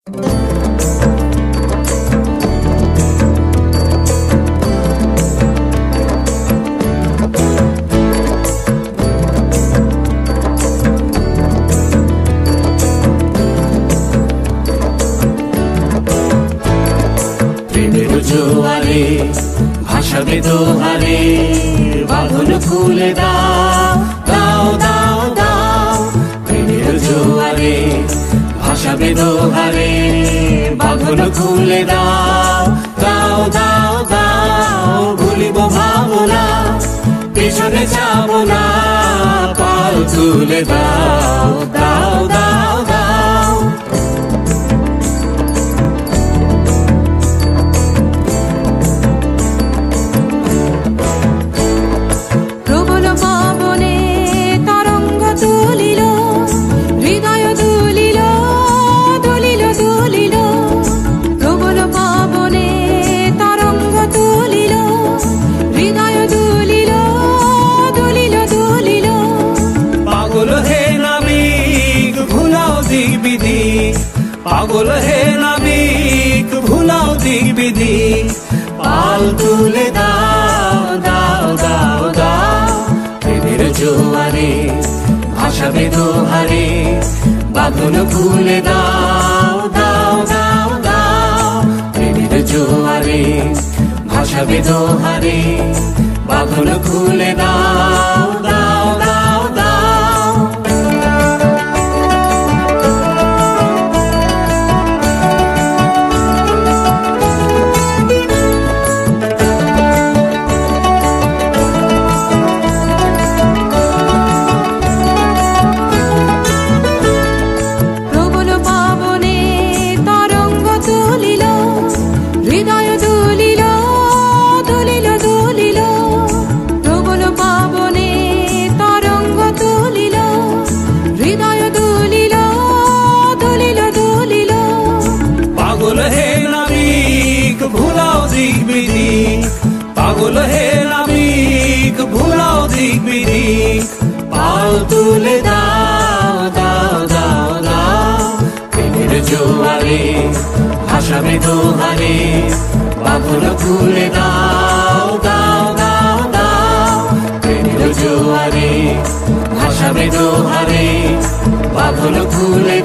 প্রেমের জোয়ারে ভাসাবে দোহারে, বাঁধন খুলে দাও দাও দাও দাও। প্রেমের জোয়ারে ভাসাবে দোহারে, বাঁধন খুলে দাও দাও দাও দাও। ভুলিব ভাবনা, পিছনে যাব না, পাল তুলে দাও দাও দাও দাও। প্রবল পবনে তরঙ্গ তুলিল, হৃদয় দুলিল দুলিল দুলিল। প্রবল পবনে তরঙ্গ তুলিল, হৃদয় দুলিল দুলিল দুলিল। পাগল হে নাবিক ভুলাও দিক বিধি, পাগল হে নাবিক ভুলাও দিক বিধি। পাল তুলে দাও দাও দাও দাও। প্রেমের জোয়ারে ভাসাবে দোহারে, বাঁধন খুলে দাও দাও দাও দাও। প্রেমের জোয়ারে ভাসাবে দোহারে, বাঁধন খুলে দাও দাও দাও দাও। প্রবল পবনে তরঙ্গ তুলিল, হৃদয় দুলিল দুলিল দুলিল। প্রবল পবনে তরঙ্গ তুলিল, হৃদয় দুলিল দুলিল দুলিল। পাগল হে নাবিক ভুলাও দিক বিধি, পাগল হে নাবিক ভুলাও দিক বিধি। পাল তুলে দাও দাও দাও দাও। প্রেমের জোয়ারে ভাসাবে দোহারে, বাঁধন খুলে দাও দাও দাও দাও। প্রেমের জোয়ারে ভাসাবে দোহারে, বাঁধন খুলে